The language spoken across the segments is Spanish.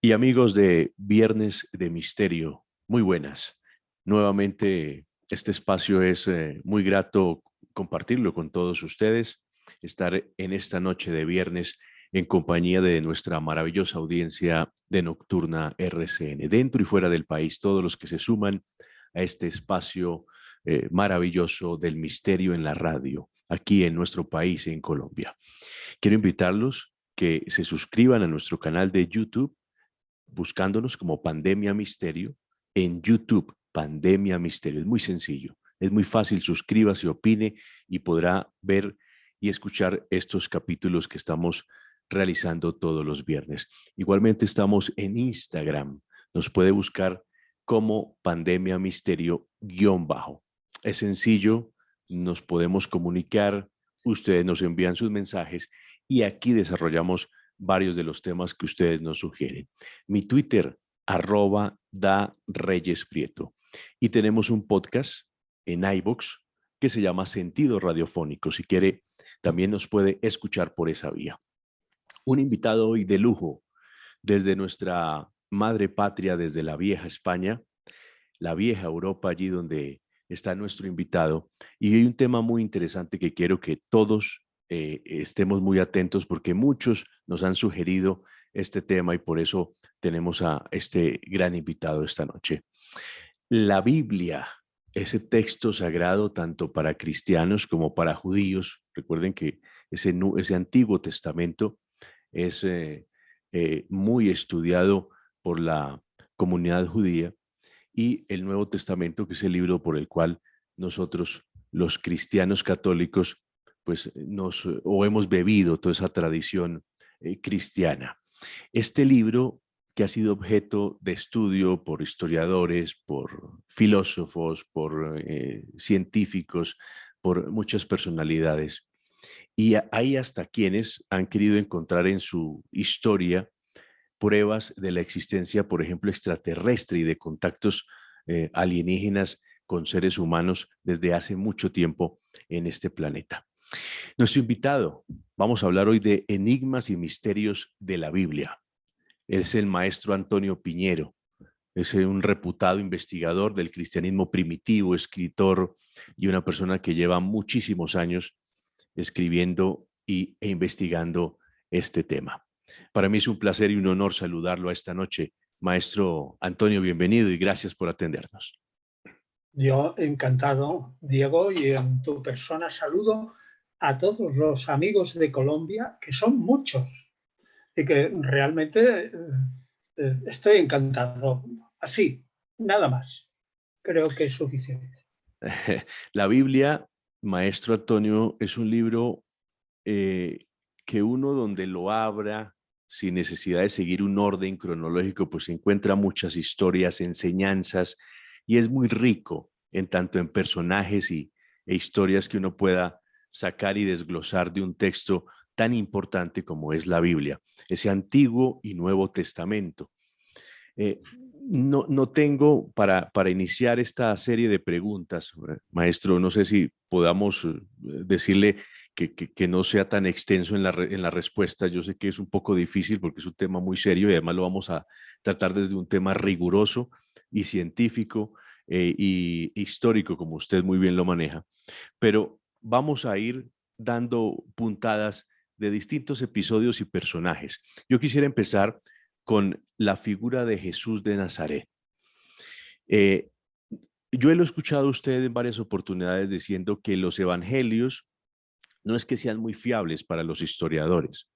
Y amigos de Viernes de Misterio, muy buenas. Nuevamente, este espacio es muy grato compartirlo con todos ustedes, estar en esta noche de viernes en compañía de nuestra maravillosa audiencia de Nocturna RCN, dentro y fuera del país, todos los que se suman a este espacio maravilloso del misterio en la radio, aquí en nuestro país, en Colombia. Quiero invitarlos que se suscriban a nuestro canal de YouTube buscándonos como Pandemia Misterio en YouTube, Pandemia Misterio. Es muy sencillo, es muy fácil, suscríbase, opine y podrá ver y escuchar estos capítulos que estamos realizando todos los viernes. Igualmente estamos en Instagram, nos puede buscar como Pandemia Misterio guión bajo. Es sencillo, nos podemos comunicar, ustedes nos envían sus mensajes y aquí desarrollamos varios de los temas que ustedes nos sugieren. Mi Twitter, @da Reyes Prieto. Y tenemos un podcast en iVoox que se llama Sentido Radiofónico. Si quiere, también nos puede escuchar por esa vía. Un invitado hoy de lujo desde nuestra madre patria, desde la vieja España, la vieja Europa, allí donde está nuestro invitado. Y hay un tema muy interesante que quiero que todos estemos muy atentos porque muchos nos han sugerido este tema y por eso tenemos a este gran invitado esta noche. La Biblia, ese texto sagrado tanto para cristianos como para judíos. Recuerden que ese Antiguo Testamento es muy estudiado por la comunidad judía y el Nuevo Testamento, que es el libro por el cual nosotros, los cristianos católicos, pues o hemos bebido toda esa tradición cristiana. Este libro que ha sido objeto de estudio por historiadores, por filósofos, por científicos, por muchas personalidades. Y hay hasta quienes han querido encontrar en su historia pruebas de la existencia, por ejemplo, extraterrestre y de contactos alienígenas con seres humanos desde hace mucho tiempo en este planeta. Nuestro invitado, vamos a hablar hoy de enigmas y misterios de la Biblia. Es el maestro Antonio Piñero. Es un reputado investigador del cristianismo primitivo, escritor y una persona que lleva muchísimos años escribiendo e investigando este tema. Para mí es un placer y un honor saludarlo a esta noche. Maestro Antonio, bienvenido y gracias por atendernos. Yo encantado, Diego, y en tu persona saludo a todos los amigos de Colombia, que son muchos, y que realmente estoy encantado. Así, nada más. Creo que es suficiente. La Biblia, maestro Antonio, es un libro eh, que uno donde lo abra sin necesidad de seguir un orden cronológico, pues encuentra muchas historias, enseñanzas y es muy rico en tanto en personajes e historias que uno pueda sacar y desglosar de un texto tan importante como es la Biblia, ese Antiguo y Nuevo Testamento. Eh, no tengo para iniciar esta serie de preguntas, maestro, no sé si podamos decirle que no sea tan extenso en la respuesta. Yo sé que es un poco difícil porque es un tema muy serio y además lo vamos a tratar desde un tema riguroso y científico y histórico, como usted muy bien lo maneja. Pero vamos a ir dando puntadas de distintos episodios y personajes. Yo quisiera empezar con la figura de Jesús de Nazaret. Eh, yo lo he escuchado a usted en varias oportunidades diciendo que los evangelios no es que sean muy fiables para los historiadores,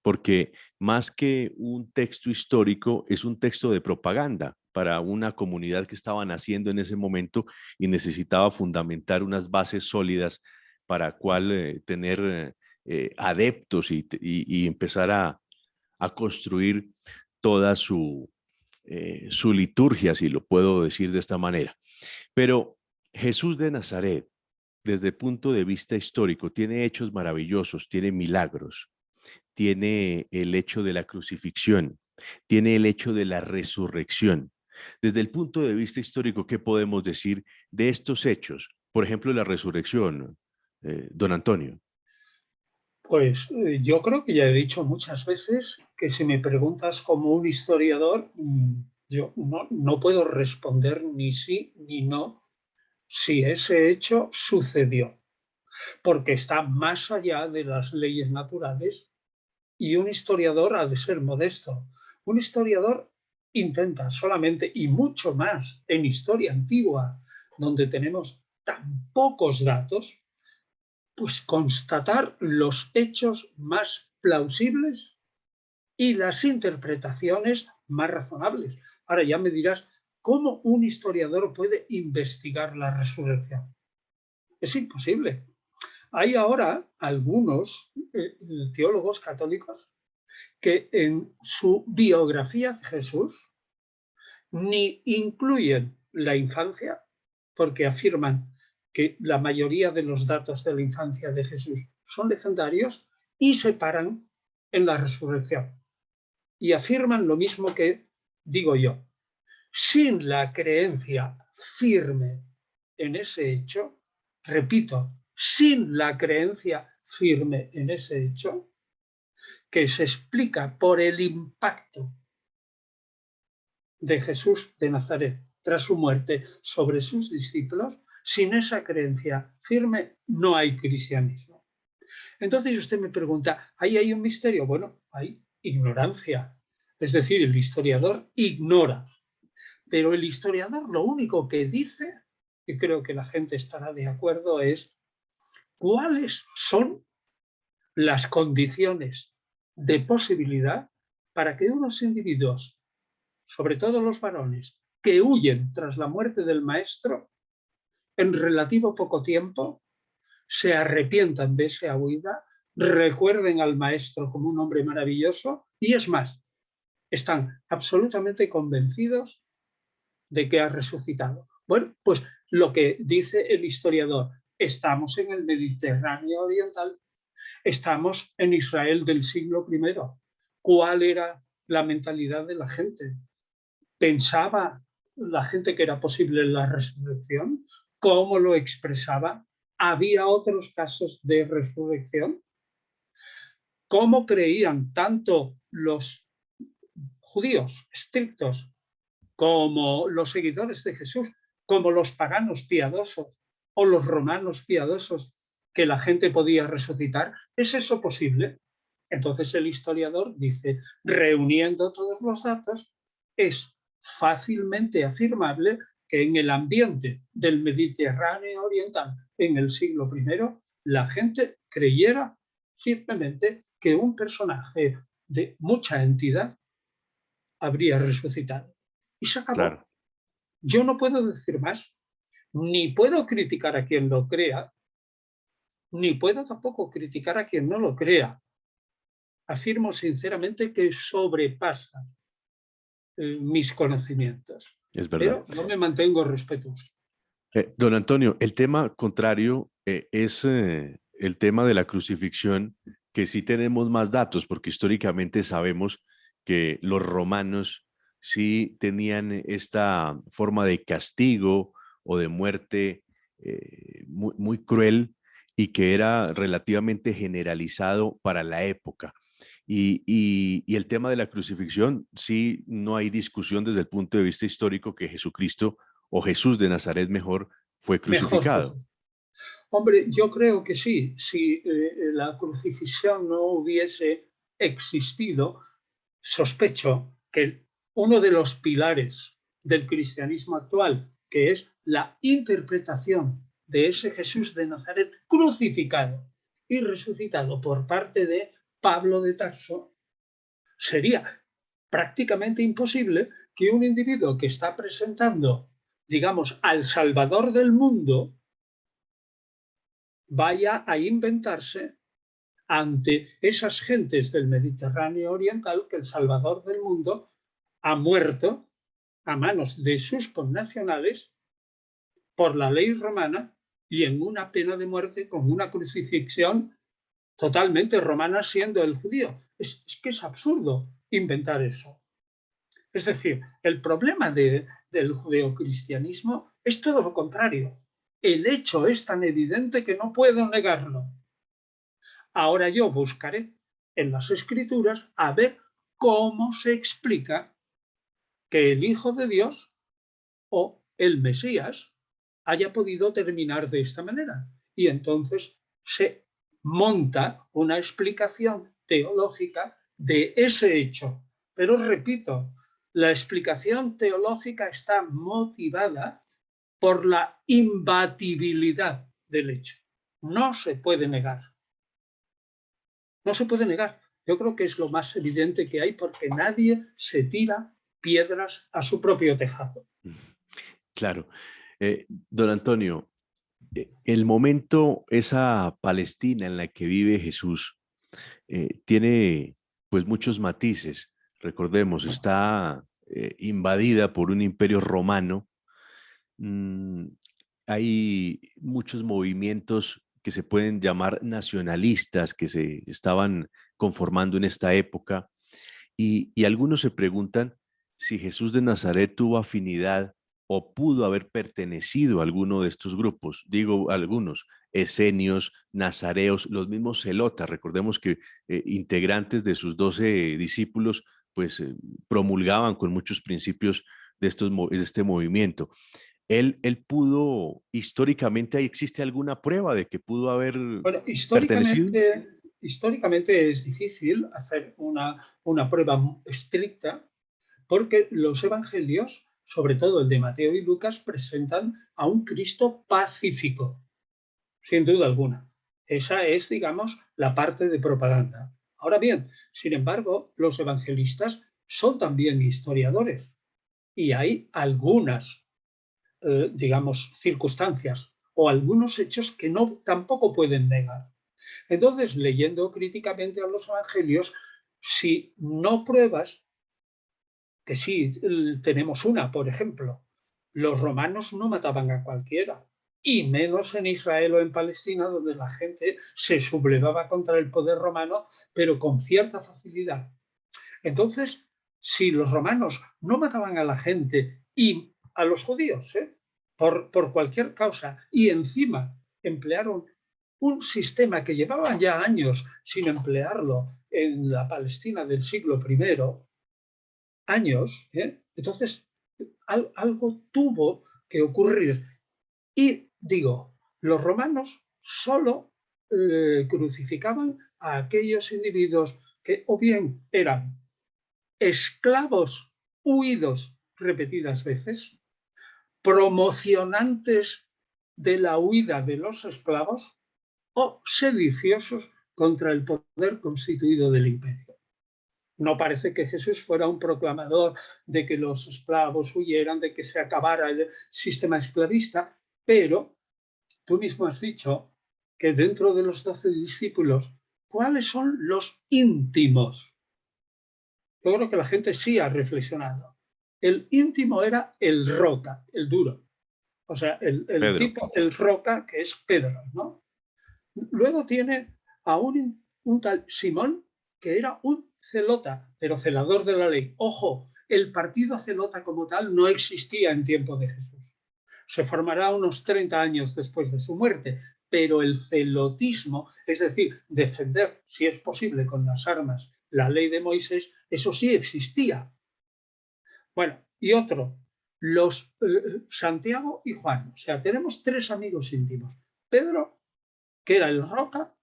porque más que un texto histórico, es un texto de propaganda para una comunidad que estaba naciendo en ese momento y necesitaba fundamentar unas bases sólidas para cual tener adeptos y empezar a construir toda su liturgia, si lo puedo decir de esta manera. Pero Jesús de Nazaret, desde el punto de vista histórico, tiene hechos maravillosos, tiene milagros, tiene el hecho de la crucifixión, tiene el hecho de la resurrección. Desde el punto de vista histórico, ¿qué podemos decir de estos hechos? Por ejemplo, la resurrección, don Antonio. Pues yo creo que ya he dicho muchas veces que si me preguntas como un historiador, yo no puedo responder ni sí ni no si ese hecho sucedió, porque está más allá de las leyes naturales y un historiador ha de ser modesto. Un historiador intenta solamente, y mucho más en historia antigua, donde tenemos tan pocos datos, pues constatar los hechos más plausibles y las interpretaciones más razonables. Ahora ya me dirás, ¿cómo un historiador puede investigar la resurrección? Es imposible. Hay ahora algunos teólogos católicos que en su biografía de Jesús ni incluyen la infancia, porque afirman que la mayoría de los datos de la infancia de Jesús son legendarios, y se paran en la resurrección. Y afirman lo mismo que digo yo. Sin la creencia firme en ese hecho, repito, sin la creencia firme en ese hecho, que se explica por el impacto de Jesús de Nazaret tras su muerte sobre sus discípulos, sin esa creencia firme no hay cristianismo. Entonces usted me pregunta, ¿ahí hay un misterio? Bueno, hay ignorancia. Es decir, el historiador ignora. Pero el historiador lo único que dice, y creo que la gente estará de acuerdo, es cuáles son las condiciones de posibilidad para que unos individuos, sobre todo los varones, que huyen tras la muerte del maestro, en relativo poco tiempo, se arrepientan de esa huida, recuerden al maestro como un hombre maravilloso y es más, están absolutamente convencidos de que ha resucitado. Bueno, pues lo que dice el historiador, estamos en el Mediterráneo oriental, estamos en Israel del siglo I. ¿Cuál era la mentalidad de la gente? ¿Pensaba la gente que era posible la resurrección? ¿Cómo lo expresaba? ¿Había otros casos de resurrección? ¿Cómo creían tanto los judíos estrictos como los seguidores de Jesús, como los paganos piadosos o los romanos piadosos, que la gente podía resucitar? ¿Es eso posible? Entonces el historiador dice, reuniendo todos los datos, es fácilmente afirmable que en el ambiente del Mediterráneo oriental en el siglo I, la gente creyera firmemente que un personaje de mucha entidad habría resucitado. Y se acabó. Claro. Yo no puedo decir más, ni puedo criticar a quien lo crea, ni puedo tampoco criticar a quien no lo crea. Afirmo sinceramente que sobrepasa mis conocimientos, Es verdad. pero no me mantengo respetuoso. Don Antonio, el tema contrario es el tema de la crucifixión, que sí tenemos más datos, porque históricamente sabemos que los romanos sí tenían esta forma de castigo o de muerte muy cruel y que era relativamente generalizado para la época. Y el tema de la crucifixión, sí, no hay discusión desde el punto de vista histórico que Jesucristo o Jesús de Nazaret mejor fue Mejor crucificado. fue. Hombre, yo creo que sí. Si la crucifixión no hubiese existido, sospecho que uno de los pilares del cristianismo actual, que es la interpretación de ese Jesús de Nazaret crucificado y resucitado por parte de Pablo de Tarso, sería prácticamente imposible que un individuo que está presentando, digamos, al Salvador del mundo, vaya a inventarse ante esas gentes del Mediterráneo oriental que el Salvador del mundo ha muerto a manos de sus connacionales por la ley romana y en una pena de muerte con una crucifixión totalmente romana siendo el judío. Es que es absurdo inventar eso. Es decir, el problema del judeocristianismo es todo lo contrario. El hecho es tan evidente que no puedo negarlo. Ahora yo buscaré en las Escrituras a ver cómo se explica que el Hijo de Dios o el Mesías haya podido terminar de esta manera. Y entonces se monta una explicación teológica de ese hecho. Pero repito, la explicación teológica está motivada por la imbatibilidad del hecho. No se puede negar. No se puede negar. Yo creo que es lo más evidente que hay porque nadie se tira piedras a su propio tejado. Claro. Don Antonio, el momento, esa Palestina en la que vive Jesús, tiene pues muchos matices. Recordemos, está invadida por un imperio romano. Mm, hay muchos movimientos que se pueden llamar nacionalistas que se estaban conformando en esta época y algunos se preguntan si Jesús de Nazaret tuvo afinidad o pudo haber pertenecido a alguno de estos grupos. Digo algunos, esenios, nazareos, los mismos celotas. Recordemos que integrantes de sus 12 discípulos pues promulgaban con muchos principios de este movimiento. Él pudo, históricamente, ¿existe alguna prueba de que pudo haber Bueno, pertenecido? históricamente es difícil hacer una prueba estricta porque los evangelios, sobre todo el de Mateo y Lucas, presentan a un Cristo pacífico, sin duda alguna. Esa es, digamos, la parte de propaganda. Ahora bien, sin embargo, los evangelistas son también historiadores y hay algunas, digamos, circunstancias o algunos hechos que no, tampoco pueden negar. Entonces, leyendo críticamente a los evangelios, si no pruebas, que sí tenemos una, por ejemplo, los romanos no mataban a cualquiera, y menos en Israel o en Palestina, donde la gente se sublevaba contra el poder romano, pero con cierta facilidad. Entonces, si los romanos no mataban a la gente y a los judíos, por cualquier causa, y encima emplearon un sistema que llevaban ya años sin emplearlo en la Palestina del siglo I, años, entonces algo tuvo que ocurrir. Y digo, los romanos solo crucificaban a aquellos individuos que o bien eran esclavos huidos repetidas veces, promocionantes de la huida de los esclavos o sediciosos contra el poder constituido del imperio. No parece que Jesús fuera un proclamador de que los esclavos huyeran, de que se acabara el sistema esclavista, pero tú mismo has dicho que dentro de los 12 discípulos, ¿cuáles son los íntimos? Yo creo que la gente sí ha reflexionado. El íntimo era el roca, el duro. O sea, el Pedro. tipo, el roca, que es Pedro, ¿no? Luego tiene a un tal Simón, que era un celota, pero celador de la ley. Ojo, el partido celota como tal no existía en tiempo de Jesús. Se formará unos 30 años después de su muerte, pero el celotismo, es decir, defender, si es posible, con las armas la ley de Moisés, eso sí existía. Bueno, y otro, los Santiago y Juan. O sea, tenemos tres amigos íntimos. Pedro, que era el roca,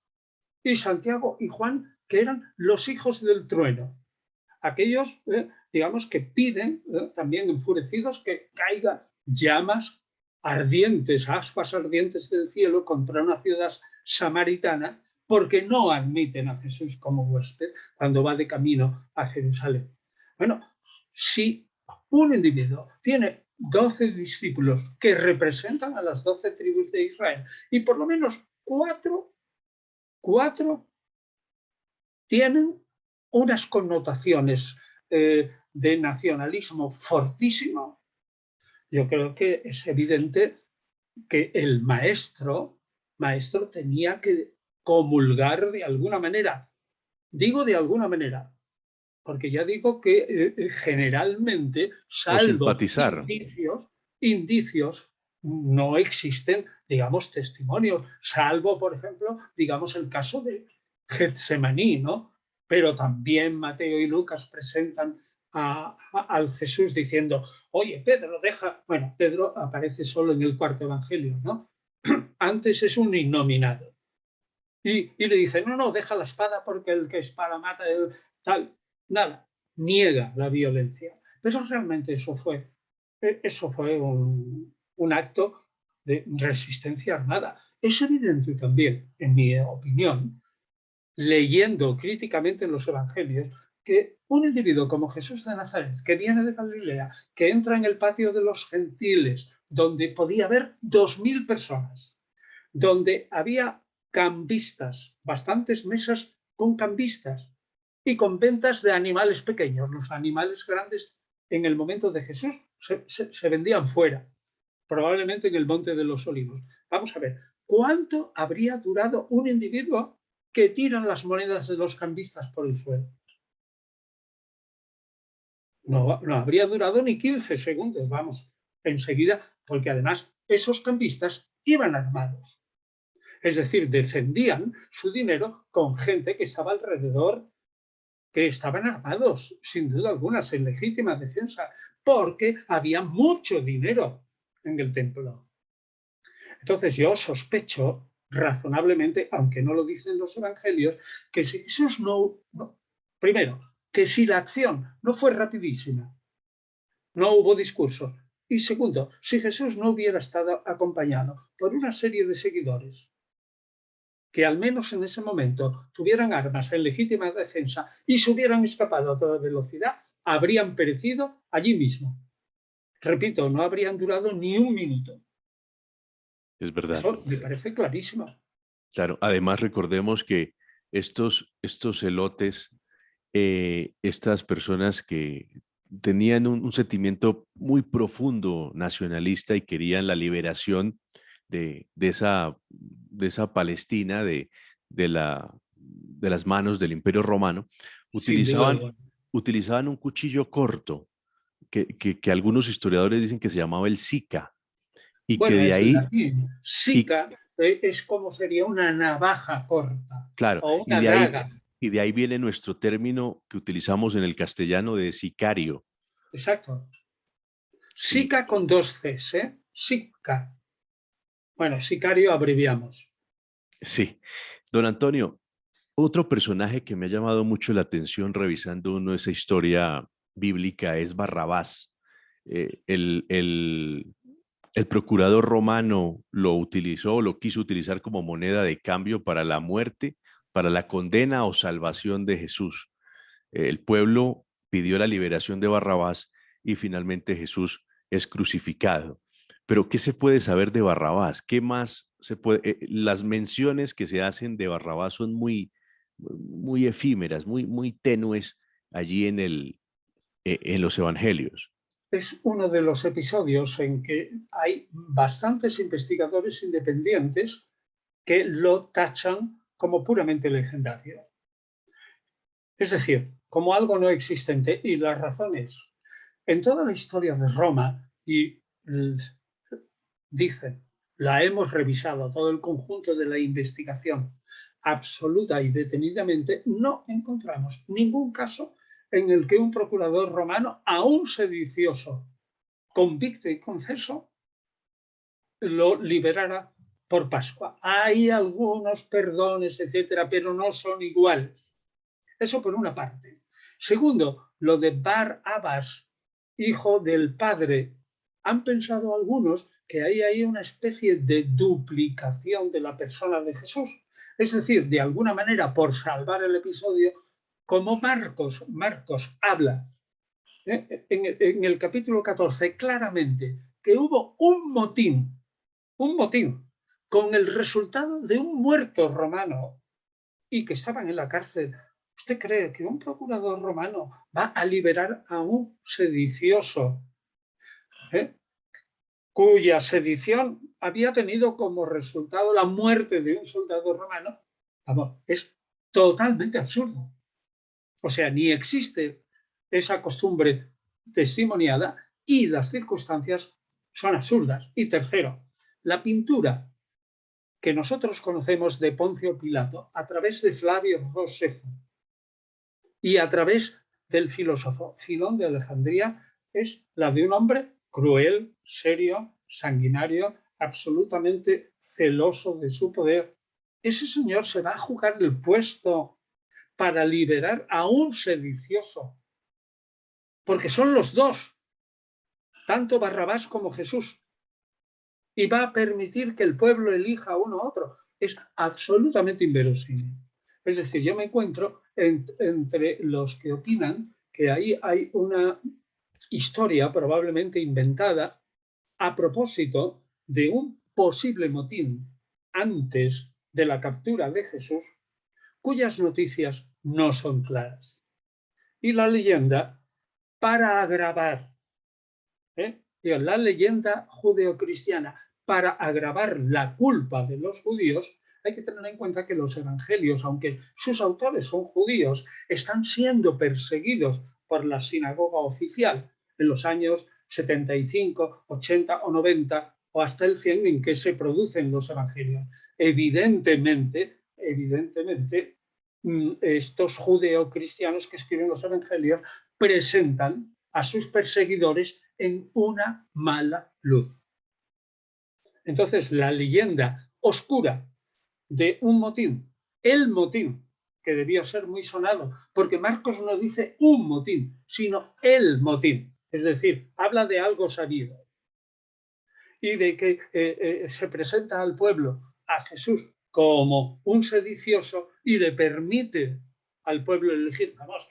y Santiago y Juan, que eran los hijos del trueno. Aquellos, digamos, que piden, también enfurecidos, que caigan llamas ardientes, ascuas ardientes del cielo contra una ciudad samaritana, porque no admiten a Jesús como huésped cuando va de camino a Jerusalén. Bueno, si un individuo tiene 12 discípulos que representan a las 12 tribus de Israel y por lo menos cuatro tienen unas connotaciones de nacionalismo fortísimo, yo creo que es evidente que el maestro tenía que comulgar de alguna manera. Digo de alguna manera, porque ya digo que generalmente, O salvo simpatizar. indicios, no existen, digamos, testimonios, salvo, por ejemplo, digamos el caso Getsemaní, ¿no? Pero también Mateo y Lucas presentan al Jesús diciendo, oye, Pedro, deja... Bueno, Pedro aparece solo en el cuarto evangelio, ¿no? Antes es un innominado. Y le dice, no, no, deja la espada porque el que espada mata, tal. Nada, niega la violencia. Pero realmente eso fue un acto de resistencia armada. Es evidente también, en mi opinión, leyendo críticamente los evangelios, que un individuo como Jesús de Nazaret, que viene de Galilea, que entra en el patio de los gentiles, donde podía haber 2000 personas, donde había cambistas, bastantes mesas con cambistas y con ventas de animales pequeños. Los animales grandes en el momento de Jesús se vendían fuera, probablemente en el Monte de los Olivos. Vamos a ver, ¿cuánto habría durado un individuo que tiran las monedas de los cambistas por el suelo? No habría durado ni 15 segundos, vamos, enseguida, porque además esos cambistas iban armados. Es decir, defendían su dinero con gente que estaba alrededor, que estaban armados, sin duda alguna, en legítima defensa, porque había mucho dinero en el templo. Entonces yo sospecho razonablemente, aunque no lo dicen los evangelios, que si Jesús primero, que si la acción no fue rapidísima, no hubo discurso, y segundo, si Jesús no hubiera estado acompañado por una serie de seguidores que al menos en ese momento tuvieran armas en legítima defensa y se hubieran escapado a toda velocidad, habrían perecido allí mismo. Repito, no habrían durado ni un minuto. Es verdad. Eso me parece clarísimo. Claro, además recordemos que estos elotes, estas personas que tenían un sentimiento muy profundo nacionalista y querían la liberación de esa Palestina, de las manos del Imperio Romano, Sin duda utilizaban, alguna. utilizaban un cuchillo corto que algunos historiadores dicen que se llamaba el Sica y que Bueno, de es ahí, latín. y Sica es como sería una navaja corta claro, o una daga. y de ahí viene nuestro término que utilizamos en el castellano de sicario. Exacto. Y Sica con dos Cs, ¿eh? Sica. Bueno, sicario abreviamos. sí, don Antonio, otro personaje que me ha llamado mucho la atención revisando uno esa historia bíblica es Barrabás. El procurador romano lo quiso utilizar como moneda de cambio para la muerte, para la condena o salvación de Jesús. El pueblo pidió la liberación de Barrabás y finalmente Jesús es crucificado. Pero ¿qué se puede saber de Barrabás? ¿Qué más se puede? Las menciones que se hacen de Barrabás son muy efímeras, muy tenues allí en los evangelios. Es uno de los episodios en que hay bastantes investigadores independientes que lo tachan como puramente legendario. Es decir, como algo no existente. Y las razones, en toda la historia de Roma, y dicen, la hemos revisado, todo el conjunto de la investigación absoluta y detenidamente, no encontramos ningún caso en el que un procurador romano, aún sedicioso, convicto y confeso, lo liberara por Pascua. Hay algunos perdones, etcétera, pero no son iguales. Eso por una parte. Segundo, lo de Bar Abbas, hijo del padre. Han pensado algunos que ahí hay una especie de duplicación de la persona de Jesús. Es decir, de alguna manera, por salvar el episodio, como Marcos habla en el capítulo 14 claramente que hubo un motín con el resultado de un muerto romano y que estaban en la cárcel. ¿Usted cree que un procurador romano va a liberar a un sedicioso cuya sedición había tenido como resultado la muerte de un soldado romano? Vamos, es totalmente absurdo. O sea, ni existe esa costumbre testimoniada y las circunstancias son absurdas. Y tercero, la pintura que nosotros conocemos de Poncio Pilato a través de Flavio Josefo y a través del filósofo Filón de Alejandría es la de un hombre cruel, serio, sanguinario, absolutamente celoso de su poder. Ese señor se va a jugar el puesto para liberar a un sedicioso, porque son los dos, tanto Barrabás como Jesús, y va a permitir que el pueblo elija uno a otro. Es absolutamente inverosímil. Es decir, yo me encuentro entre los que opinan que ahí hay una historia probablemente inventada a propósito de un posible motín antes de la captura de Jesús, cuyas noticias no son claras. Y la leyenda, para agravar, la leyenda judeocristiana, para agravar la culpa de los judíos, hay que tener en cuenta que los evangelios, aunque sus autores son judíos, están siendo perseguidos por la sinagoga oficial en los años 75, 80 o 90 o hasta el 100 en que se producen los evangelios. Evidentemente, estos judeocristianos que escriben los evangelios presentan a sus perseguidores en una mala luz. Entonces, la leyenda oscura de un motín, el motín, que debió ser muy sonado, porque Marcos no dice un motín, sino el motín, es decir, habla de algo sabido, y de que se presenta al pueblo a Jesús como un sedicioso y le permite al pueblo elegir. Vamos,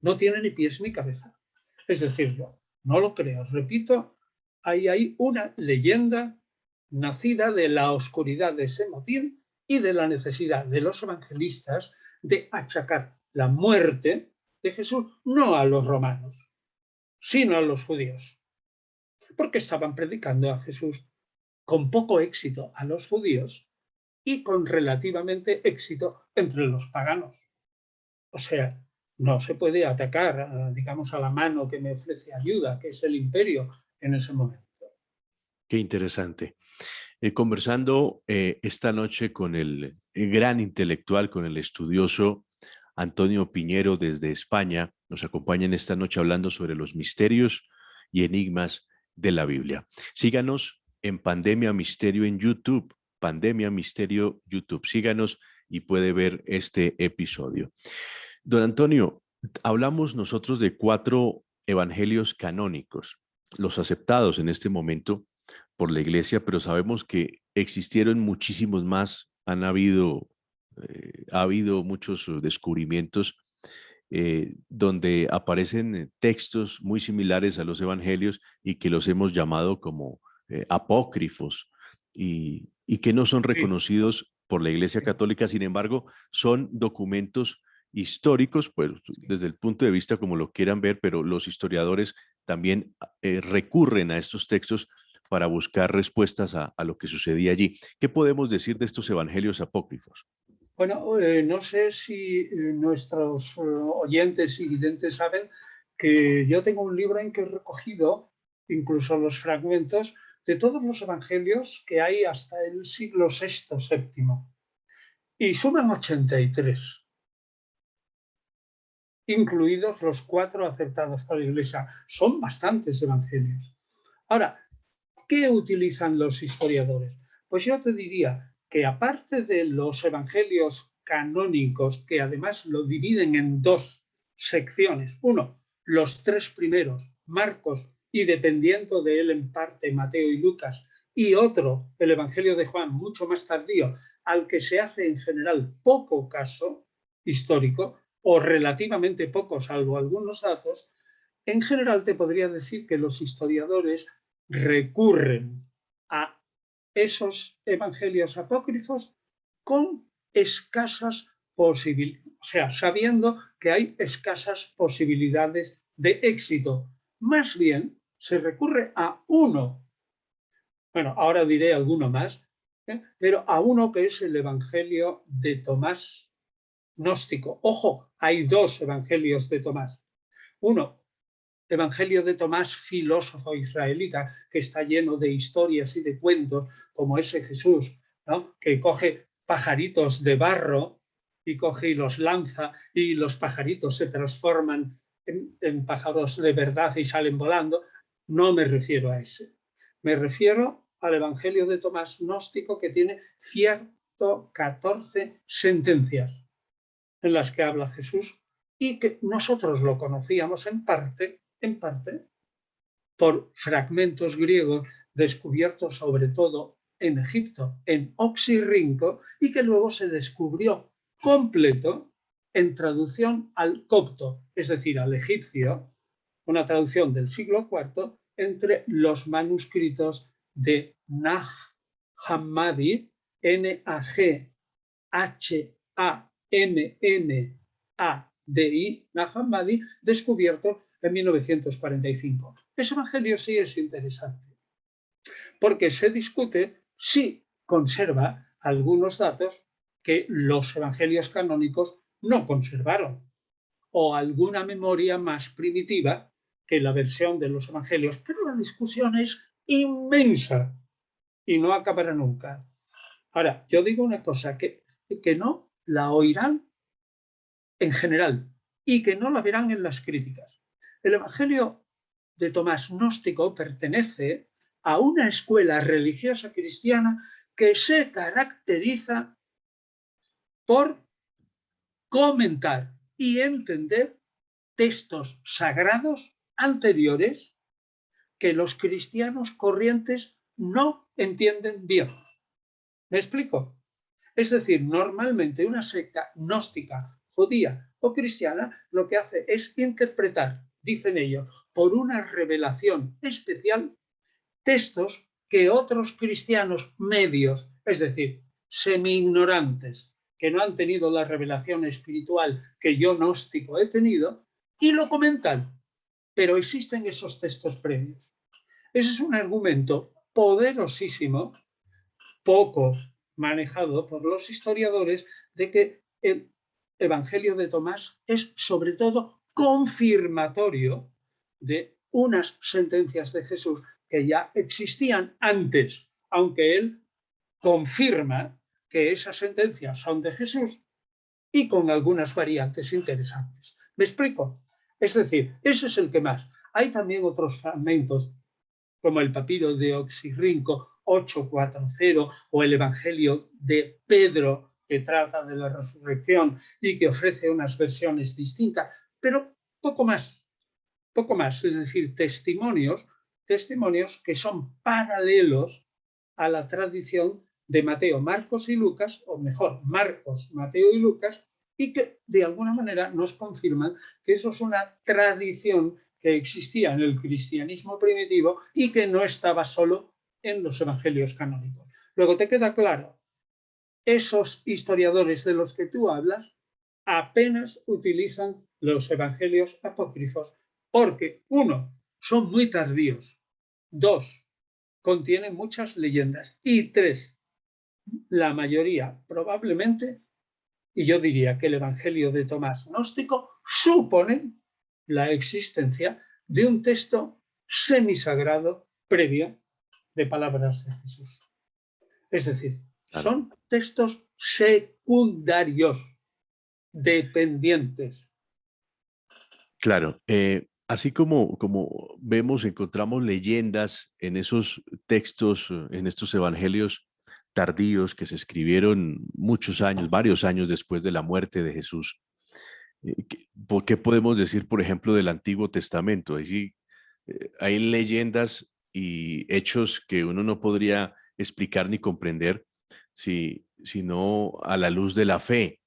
no tiene ni pies ni cabeza. Es decir, yo no lo creo. Repito, ahí hay una leyenda nacida de la oscuridad de ese motín y de la necesidad de los evangelistas de achacar la muerte de Jesús no a los romanos, sino a los judíos, porque estaban predicando a Jesús con poco éxito a los judíos y con relativamente éxito entre los paganos. O sea, no se puede atacar, digamos, a la mano que me ofrece ayuda, que es el imperio en ese momento. Qué interesante. Conversando esta noche con el gran intelectual, con el estudioso Antonio Piñero desde España, nos acompañan esta noche hablando sobre los misterios y enigmas de la Biblia. Síganos en Pandemia Misterio en YouTube, Pandemia Misterio YouTube. Síganos y puede ver este episodio. Don Antonio, hablamos nosotros de 4 evangelios canónicos, los aceptados en este momento por la iglesia, pero sabemos que existieron muchísimos más, ha habido muchos descubrimientos donde aparecen textos muy similares a los evangelios y que los hemos llamado como apócrifos y que no son Sí, reconocidos por la Iglesia sí, Católica, sin embargo, son documentos históricos, pues sí. desde el punto de vista como lo quieran ver, pero los historiadores también recurren a estos textos para buscar respuestas a lo que sucedía allí. ¿Qué podemos decir de estos evangelios apócrifos? Bueno, no sé si nuestros oyentes y videntes saben que yo tengo un libro en que he recogido incluso los fragmentos de todos los evangelios que hay hasta el siglo VI, VII, y suman 83, incluidos los 4 aceptados por la Iglesia. Son bastantes evangelios. Ahora, ¿qué utilizan los historiadores? Pues yo te diría que aparte de los evangelios canónicos, que además lo dividen en 2 secciones, uno, los 3 primeros, Marcos, y dependiendo de él en parte Mateo y Lucas, y otro, el Evangelio de Juan, mucho más tardío, al que se hace en general poco caso histórico, o relativamente poco, salvo algunos datos, en general te podría decir que los historiadores recurren a esos evangelios apócrifos con escasas posibilidades, o sea, sabiendo que hay escasas posibilidades de éxito. Más bien se recurre a uno, bueno, ahora diré alguno más, pero a uno que es el Evangelio de Tomás gnóstico. Ojo, hay 2 evangelios de Tomás. Uno, Evangelio de Tomás, filósofo israelita, que está lleno de historias y de cuentos, como ese Jesús ¿no? Que coge pajaritos de barro y coge y los lanza y los pajaritos se transforman en pájaros de verdad y salen volando. No me refiero a ese. Me refiero al Evangelio de Tomás gnóstico, que tiene 114 sentencias en las que habla Jesús y que nosotros lo conocíamos en parte por fragmentos griegos descubiertos sobre todo en Egipto, en Oxirrinco, y que luego se descubrió completo en traducción al copto, es decir, al egipcio, una traducción del siglo IV entre los manuscritos de Nag Hammadi, Nahmadi, Nag Hammadi, descubierto en 1945. Ese evangelio sí es interesante, porque se discute si conserva algunos datos que los evangelios canónicos no conservaron, o alguna memoria más primitiva que la versión de los evangelios. Pero la discusión es inmensa y no acabará nunca. Ahora, yo digo una cosa, que no la oirán en general y que no la verán en las críticas. El Evangelio de Tomás gnóstico pertenece a una escuela religiosa cristiana que se caracteriza por comentar y entender textos sagrados anteriores que los cristianos corrientes no entienden bien. ¿Me explico? Es decir, normalmente una secta gnóstica, judía o cristiana lo que hace es interpretar, dicen ellos, por una revelación especial, textos que otros cristianos medios, es decir, semi-ignorantes, que no han tenido la revelación espiritual que yo gnóstico he tenido, y lo comentan. Pero existen esos textos previos. Ese es un argumento poderosísimo, poco manejado por los historiadores, de que el Evangelio de Tomás es sobre todo confirmatorio de unas sentencias de Jesús que ya existían antes, aunque él confirma que esas sentencias son de Jesús y con algunas variantes interesantes. ¿Me explico? Es decir, ese es el que más. Hay también otros fragmentos, como el papiro de Oxirrinco 840 o el Evangelio de Pedro, que trata de la resurrección y que ofrece unas versiones distintas, pero poco más, es decir, testimonios que son paralelos a la tradición de Mateo, Marcos y Lucas, o mejor, Marcos, Mateo y Lucas, y que de alguna manera nos confirman que eso es una tradición que existía en el cristianismo primitivo y que no estaba solo en los evangelios canónicos. Luego, ¿te queda claro? Esos historiadores de los que tú hablas apenas utilizan los evangelios apócrifos porque, uno, son muy tardíos, dos, contienen muchas leyendas y tres, la mayoría probablemente, y yo diría que el Evangelio de Tomás gnóstico, suponen la existencia de un texto semisagrado previo de palabras de Jesús. Es decir, Claro. son textos secundarios, dependientes. Claro, así como vemos, encontramos leyendas en esos textos, en estos evangelios tardíos que se escribieron muchos años, varios años después de la muerte de Jesús. ¿Qué podemos decir, por ejemplo, del Antiguo Testamento? Hay leyendas y hechos que uno no podría explicar ni comprender sino a la luz de la fe.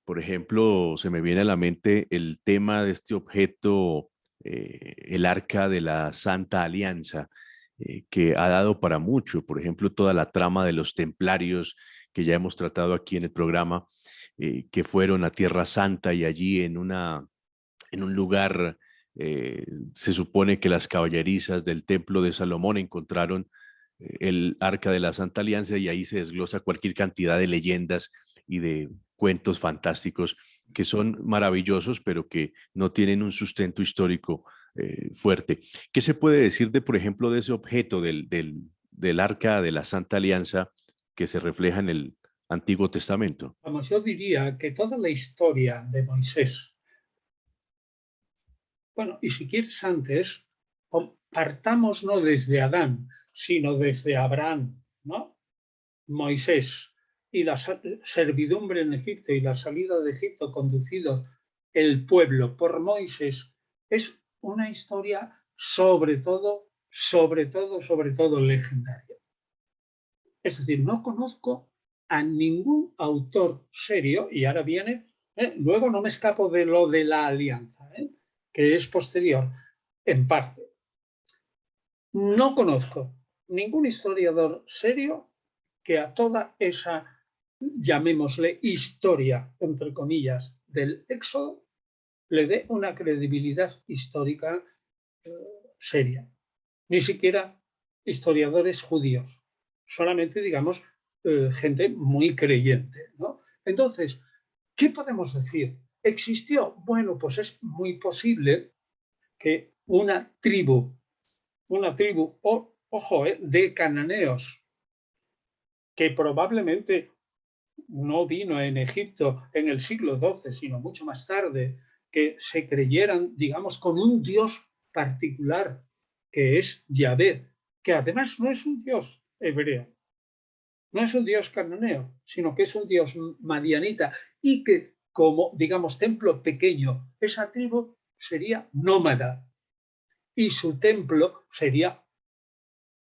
Por ejemplo, se me viene a la mente el tema de este objeto, el Arca de la Santa Alianza, que ha dado para mucho. Por ejemplo, toda la trama de los templarios que ya hemos tratado aquí en el programa, que fueron a Tierra Santa y allí en un lugar, se supone que las caballerizas del Templo de Salomón encontraron el Arca de la Santa Alianza y ahí se desglosa cualquier cantidad de leyendas y de cuentos fantásticos que son maravillosos, pero que no tienen un sustento histórico fuerte. ¿Qué se puede decir de, por ejemplo, de ese objeto del Arca de la Santa Alianza que se refleja en el Antiguo Testamento. Vamos, yo diría que toda la historia de Moisés, bueno, y si quieres antes, partamos no desde Adán, sino desde Abraham, ¿no? Moisés y la servidumbre en Egipto y la salida de Egipto conducidos el pueblo por Moisés, es una historia sobre todo legendaria. Es decir, no conozco a ningún autor serio, y ahora viene, luego no me escapo de lo de la alianza, que es posterior, en parte. No conozco ningún historiador serio que a toda esa, llamémosle, historia, entre comillas, del Éxodo, le dé una credibilidad histórica seria. Ni siquiera historiadores judíos, solamente, digamos, gente muy creyente, ¿no? Entonces, ¿qué podemos decir? ¿Existió? Bueno, pues es muy posible que una tribu, ojo, de cananeos, que probablemente no vino en Egipto en el siglo XII, sino mucho más tarde, que se creyeran, digamos, con un dios particular, que es Yahvé, que además no es un dios hebreo, no es un dios cananeo, sino que es un dios madianita, y que como, digamos, templo pequeño, esa tribu sería nómada, y su templo sería,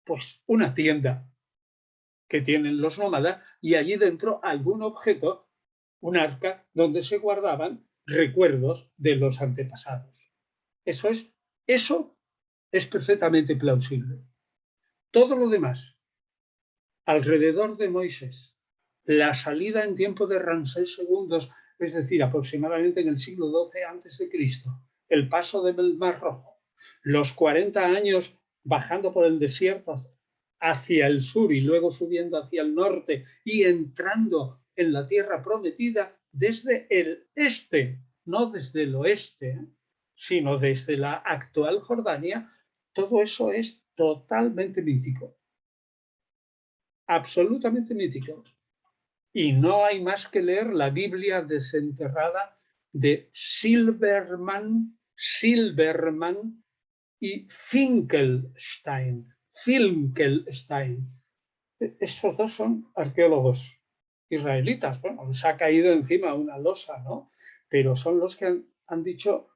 pues, una tienda que tienen los nómadas, y allí dentro algún objeto, un arca, donde se guardaban recuerdos de los antepasados. Eso es perfectamente plausible. Todo lo demás, alrededor de Moisés, la salida en tiempo de Ramsés II, es decir, aproximadamente en el siglo XII a.C., el paso del Mar Rojo, los 40 años bajando por el desierto hacia el sur y luego subiendo hacia el norte y entrando en la tierra prometida desde el este, no desde el oeste, sino desde la actual Jordania, todo eso es totalmente mítico, absolutamente mítico. Y no hay más que leer la Biblia desenterrada de Silberman y Finkelstein. Estos dos son arqueólogos israelitas. Bueno, les ha caído encima una losa, ¿no? Pero son los que han dicho,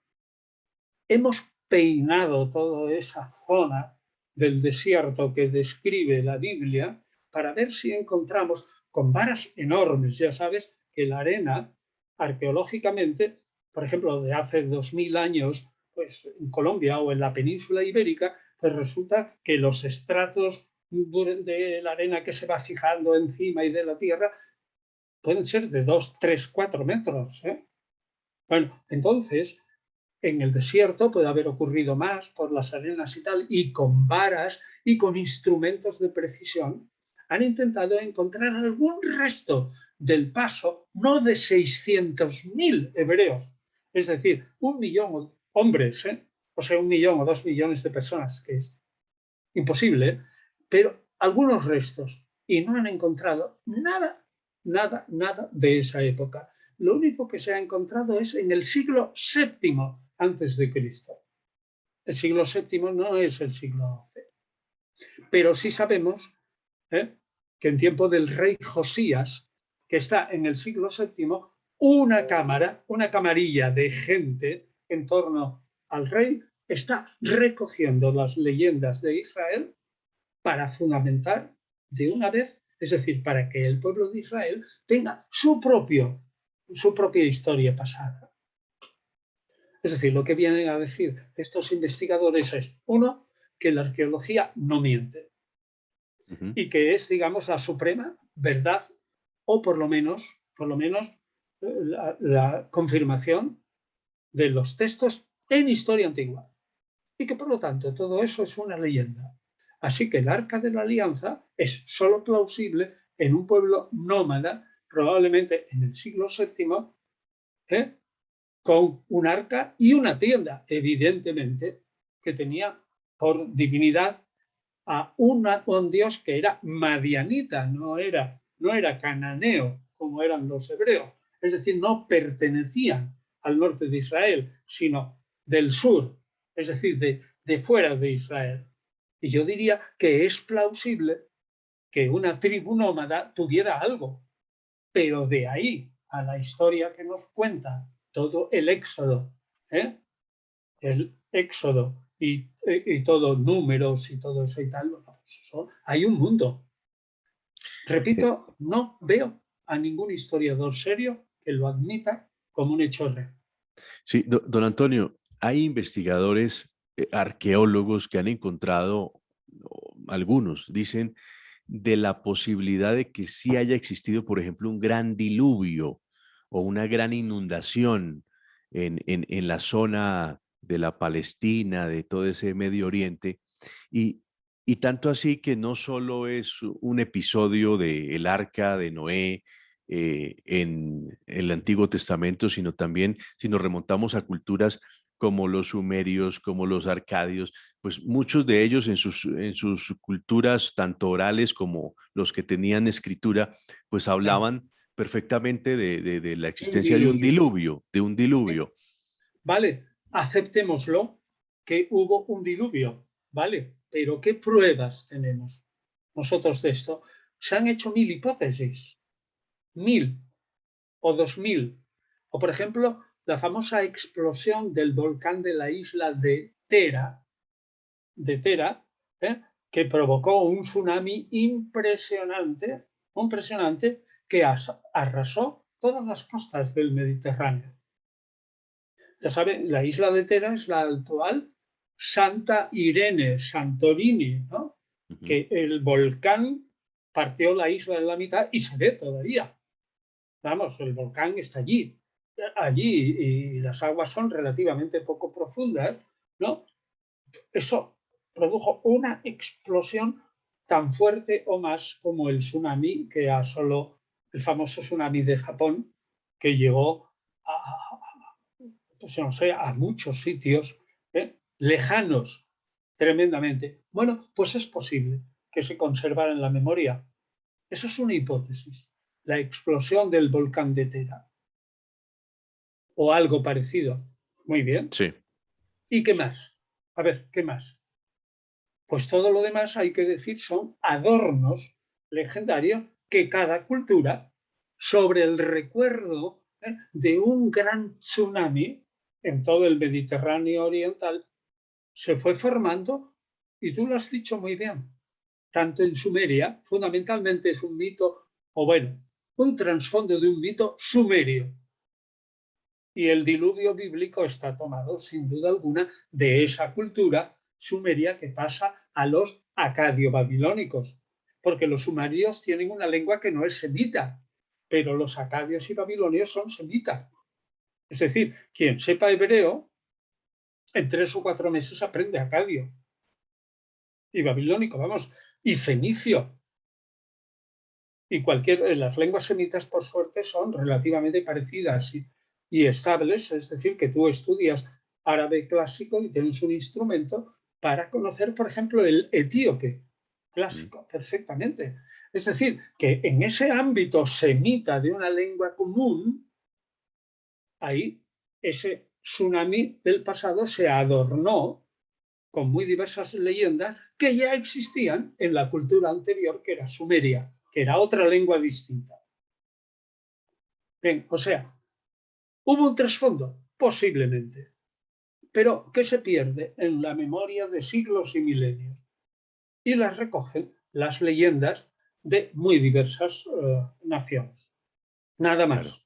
hemos peinado toda esa zona del desierto que describe la Biblia para ver si encontramos con varas enormes. Ya sabes que la arena, arqueológicamente, por ejemplo, de hace 2000 años, pues en Colombia o en la península ibérica, pues resulta que los estratos de la arena que se va fijando encima y de la tierra pueden ser de 2, 3, 4 metros. Bueno, entonces, en el desierto puede haber ocurrido más por las arenas y tal, y con varas y con instrumentos de precisión han intentado encontrar algún resto del paso, no de 600.000 hebreos, es decir, 1 millón de hombres, o sea, 1 millón o 2 millones de personas, que es imposible, pero algunos restos, y no han encontrado nada de esa época. Lo único que se ha encontrado es en el siglo VII antes de Cristo. El siglo VII no es el siglo XI. Pero sí sabemos que en tiempo del rey Josías, que está en el siglo VII, una cámara, una camarilla de gente en torno al rey, está recogiendo las leyendas de Israel para fundamentar de una vez, es decir, para que el pueblo de Israel tenga su propia historia pasada. Es decir, lo que vienen a decir estos investigadores es, uno, que la arqueología no miente y que es, digamos, la suprema verdad o por lo menos la confirmación de los textos en historia antigua y que por lo tanto todo eso es una leyenda. Así que el Arca de la Alianza es solo plausible en un pueblo nómada, probablemente en el siglo VII, con un arca y una tienda, evidentemente, que tenía por divinidad a un dios que era madianita, no era no era cananeo como eran los hebreos, es decir, no pertenecían al norte de Israel, sino del sur, es decir, de fuera de Israel. Y yo diría que es plausible que una tribu nómada tuviera algo, pero de ahí a la historia que nos cuenta todo el Éxodo, ¿eh? El Éxodo y todo números y todo eso y tal, pues eso, hay un mundo. Repito, no veo a ningún historiador serio que lo admita como un hecho real. Sí, don Antonio, hay investigadores, arqueólogos que han encontrado, algunos dicen, de la posibilidad de que sí haya existido, por ejemplo, un gran diluvio o una gran inundación en la zona de la Palestina, de todo ese Medio Oriente, y, y tanto así que no solo es un episodio del Arca de Noé, en el Antiguo Testamento, sino también si nos remontamos a culturas como los sumerios, como los arcadios, pues muchos de ellos en sus culturas, tanto orales como los que tenían escritura, pues Claro, hablaban perfectamente de la de un existencia diluvio. de un diluvio. Vale, aceptémoslo que hubo un diluvio, ¿vale? Pero ¿qué pruebas tenemos nosotros de esto? Se han hecho 1000 hipótesis, 1000 o 2000. O por ejemplo, la famosa explosión del volcán de la isla de Tera, ¿eh? Que provocó un tsunami impresionante que arrasó todas las costas del Mediterráneo. Ya saben, la isla de Tera es la actual Santa Irene, Santorini, ¿no? Uh -huh. Que el volcán partió la isla en la mitad y se ve todavía. Vamos, el volcán está allí y las aguas son relativamente poco profundas, ¿no? Eso produjo una explosión tan fuerte o más como el tsunami que asoló, el famoso tsunami de Japón, que llegó pues no sé, a muchos sitios lejanos tremendamente. Bueno, pues es posible que se conservara en la memoria. Eso es una hipótesis, la explosión del volcán de Tera o algo parecido. Muy bien. Sí. ¿Y qué más? A ver, ¿qué más? Pues todo lo demás, hay que decir, son adornos legendarios que cada cultura, sobre el recuerdo de un gran tsunami en todo el Mediterráneo oriental, se fue formando, y tú lo has dicho muy bien, tanto en Sumeria, fundamentalmente es un mito, o bueno, un trasfondo de un mito sumerio. Y el diluvio bíblico está tomado, sin duda alguna, de esa cultura sumeria que pasa a los acadio-babilónicos, porque los sumerios tienen una lengua que no es semita, pero los acadios y babilonios son semitas. Es decir, quien sepa hebreo, en 3 o 4 meses aprende acadio y babilónico, vamos, y fenicio. Y las lenguas semitas, por suerte, son relativamente parecidas y estables, es decir, que tú estudias árabe clásico y tienes un instrumento para conocer, por ejemplo, el etíope Mm. clásico perfectamente. Es decir, que en ese ámbito semita de una lengua común, ahí ese tsunami del pasado se adornó con muy diversas leyendas que ya existían en la cultura anterior, que era sumeria, que era otra lengua distinta. Bien, o sea, ¿hubo un trasfondo? Posiblemente. Pero ¿qué se pierde en la memoria de siglos y milenios? Y las recogen las leyendas de muy diversas naciones. Nada Claro. más.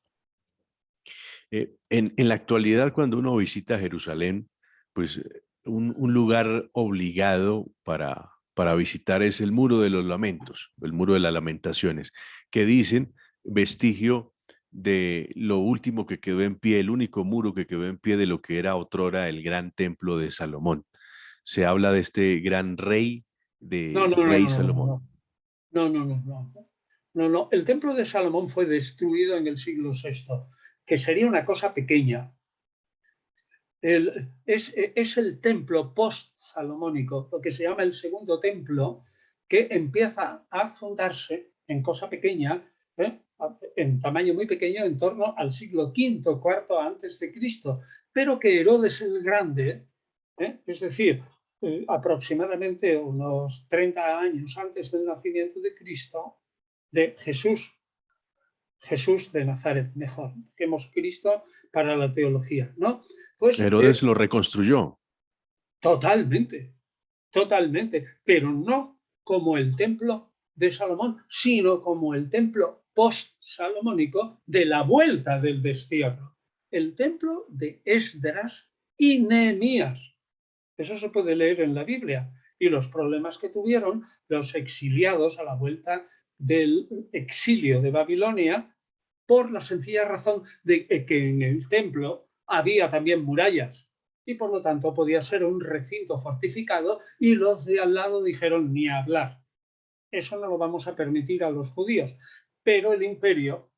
En la actualidad, cuando uno visita Jerusalén, pues un lugar obligado para visitar es el Muro de los Lamentos, el Muro de las Lamentaciones, que dicen vestigio de lo último que quedó en pie, el único muro que quedó en pie de lo que era otrora el gran templo de Salomón. Se habla de este gran rey, No, del no, no, rey no, no, Salomón. no. No, no, no, no. No, no. El templo de Salomón fue destruido en el siglo VI, que sería una cosa pequeña. Es el templo post-salomónico, lo que se llama el segundo templo, que empieza a fundarse en cosa pequeña, en tamaño muy pequeño, en torno al siglo V, IV antes de Cristo, pero que Herodes el Grande, es decir, aproximadamente unos 30 años antes del nacimiento de Cristo, de Jesús de Nazaret, mejor, dejemos Cristo para la teología, ¿no? Pues Herodes lo reconstruyó. totalmente, totalmente, pero no como el templo de Salomón, sino como el templo post-salomónico de la vuelta del destierro, el templo de Esdras y Nehemías. Eso se puede leer en la Biblia. Y los problemas que tuvieron los exiliados a la vuelta del exilio de Babilonia, por la sencilla razón de que en el templo había también murallas y por lo tanto podía ser un recinto fortificado, y los de al lado dijeron ni hablar. Eso no lo vamos a permitir a los judíos. Pero el imperio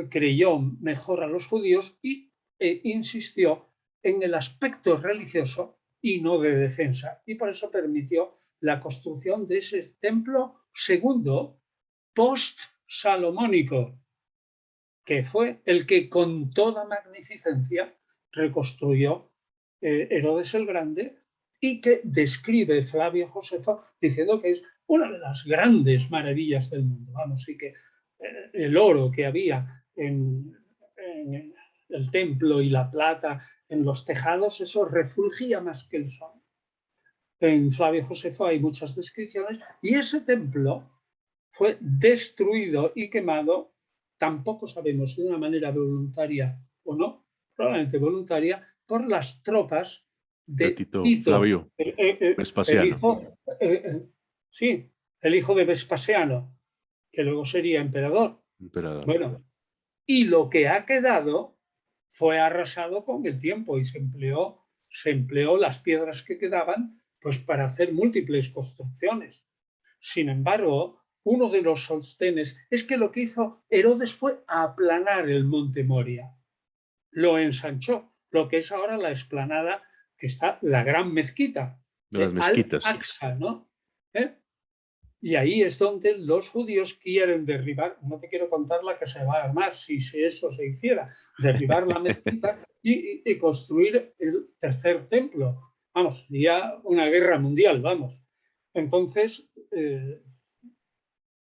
creyó mejor a los judíos y insistió en el aspecto religioso y no de defensa. Y por eso permitió la construcción de ese templo segundo post-salomónico, que fue el que con toda magnificencia reconstruyó Herodes el Grande, y que describe Flavio Josefo diciendo que es una de las grandes maravillas del mundo. Vamos, y que el oro que había en el templo y la plata en los tejados, eso refulgía más que el sol. En Flavio Josefo hay muchas descripciones, y ese templo fue destruido y quemado, tampoco sabemos de una manera voluntaria o no, probablemente voluntaria, por las tropas De de Tito Tito, Flavio el Vespasiano, hijo, sí, el hijo de Vespasiano, que luego sería emperador. emperador. Bueno, y lo que ha quedado fue arrasado con el tiempo, y se empleó las piedras que quedaban pues para hacer múltiples construcciones. Sin embargo, uno de los sostenes es que lo que hizo Herodes fue aplanar el monte Moria, lo ensanchó, lo que es ahora la explanada, que está la gran mezquita De las de mezquitas. Al-Aqsa, ¿no? Y ahí es donde los judíos quieren derribar, no te quiero contar la que se va a armar si eso se hiciera, derribar la mezquita y construir el tercer templo. Vamos, ya una guerra mundial, vamos. Entonces,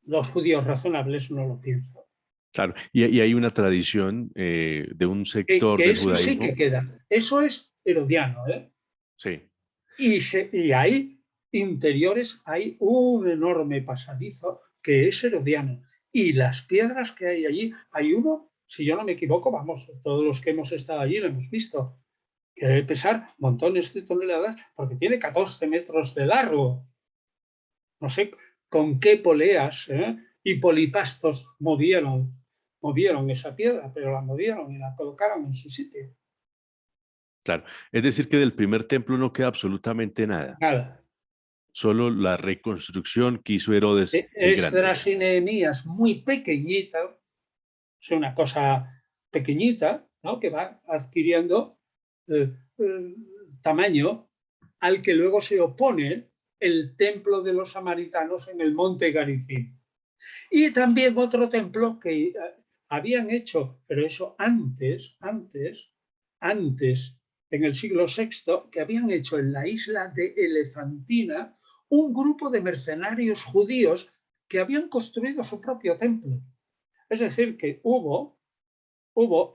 los judíos razonables no lo piensan. Claro, y hay una tradición de un sector Que del eso sí que judaísmo. queda. Eso es herodiano, ¿eh? Sí, Y hay interiores, hay un enorme pasadizo que es herodiano. Y las piedras que hay allí, hay uno, si yo no me equivoco, vamos, todos los que hemos estado allí lo hemos visto, que debe pesar montones de toneladas porque tiene 14 metros de largo. No sé con qué poleas y polipastos movieron esa piedra, pero la movieron y la colocaron en su sitio. claro. Es decir, que del primer templo no queda absolutamente nada. Nada. Solo la reconstrucción que hizo Herodes el Grande. Esdras y Nehemías muy pequeñita, es una cosa pequeñita, ¿no? Que va adquiriendo tamaño, al que luego se opone el templo de los samaritanos en el monte Garizim. Y también otro templo que habían hecho, pero eso antes, en el siglo VI, que habían hecho en la isla de Elefantina un grupo de mercenarios judíos que habían construido su propio templo. Es decir, que hubo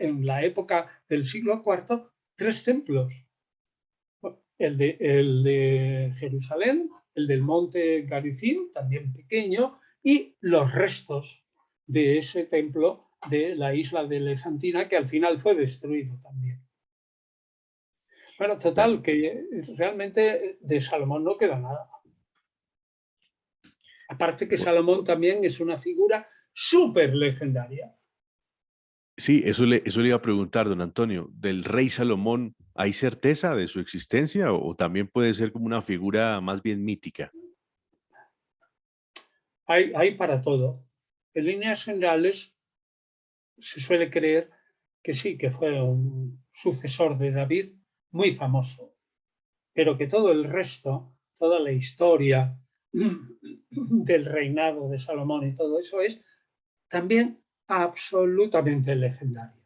en la época del siglo IV 3 templos. El de Jerusalén, el del monte Garizim, también pequeño, y los restos de ese templo de la isla de Elefantina, que al final fue destruido también. Bueno, Claro. total, que realmente de Salomón no queda nada. Aparte que Salomón también es una figura súper legendaria. Sí, eso le iba a preguntar, don Antonio. ¿Del rey Salomón hay certeza de su existencia o también puede ser como una figura más bien mítica? Hay para todo. En líneas generales, se suele creer que sí, que fue un sucesor de David muy famoso, pero que todo el resto, toda la historia del reinado de Salomón y todo eso es también absolutamente legendaria.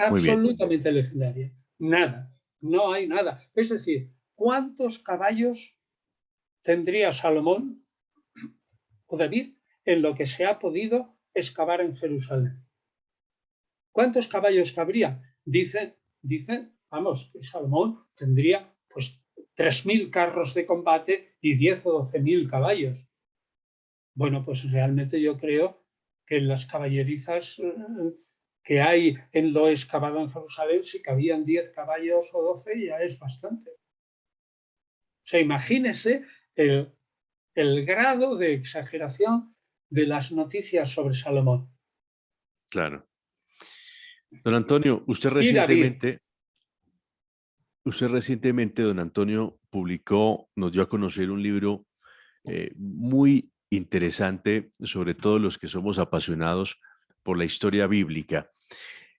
Muy bien. Absolutamente legendaria. Nada, no hay nada. Es decir, ¿cuántos caballos tendría Salomón o David en lo que se ha podido excavar en Jerusalén? ¿Cuántos caballos cabría? Dicen, vamos, que Salomón tendría pues 3.000 carros de combate y 10 o 12.000 caballos. Bueno, pues realmente yo creo que en las caballerizas que hay en lo excavado en Jerusalén, si cabían 10 caballos o 12 ya es bastante. O sea, imagínese el grado de exageración de las noticias sobre Salomón. Claro. Don Antonio, Y David, usted recientemente, don Antonio, publicó, nos dio a conocer un libro muy interesante, sobre todo los que somos apasionados por la historia bíblica.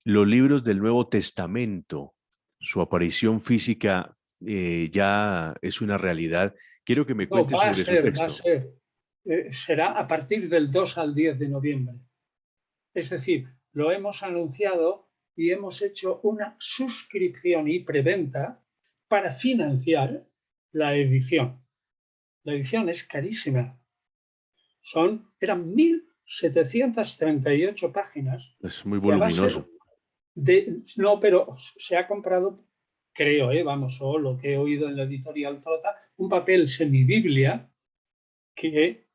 Los libros del Nuevo Testamento, su aparición física ya es una realidad. Quiero que me no, cuente sobre su va a texto. ser, será a partir del 2 al 10 de noviembre. Es decir, lo hemos anunciado y hemos hecho una suscripción y preventa para financiar la edición. La edición es carísima. Eran 1.738 páginas Es muy y a base voluminoso. no, pero se ha comprado, creo, vamos, o lo que he oído en la editorial Trota, un papel semibiblia que